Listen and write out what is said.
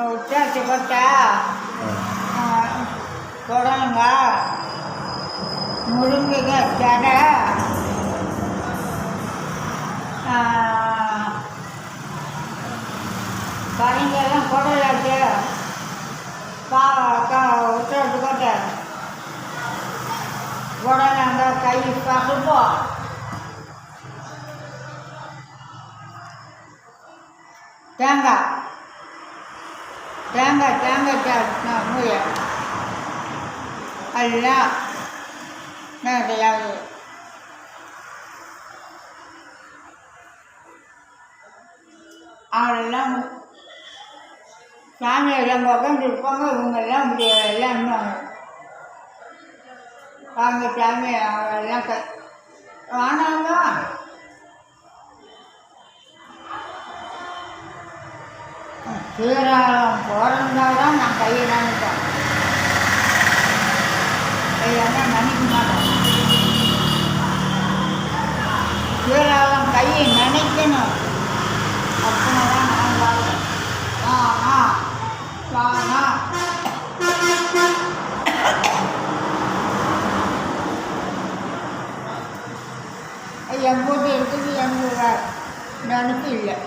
உச்சாச்சி கொட்டை, புடலங்காய், முருங்கைக்காய் ஜடை, கறிங்கெல்லாம் குடலாச்சு, உச்சாச்சி கொட்டை, புடலங்காய், கை பசுப்பு, தேங்காய் மூய எல்லாம் நிறையாவது அவரெல்லாம் சாமியெல்லாம் உட்காந்துருப்பாங்க. இவங்கெல்லாம் இப்படி எல்லாம் இன்னும் வாங்க சாமி அவெல்லாம் ஆனாங்க. சீராளம் பிறந்தாதான் நான் கையை நினைப்பேன், கையெல்லாம் நினைக்க மாட்டேன். சீராளம் கையை நினைக்கணும், அப்படின்னா நான் வாழ்வேன். வானா என் போட்டு இருக்குது, எங்க நினைப்பு இல்லை.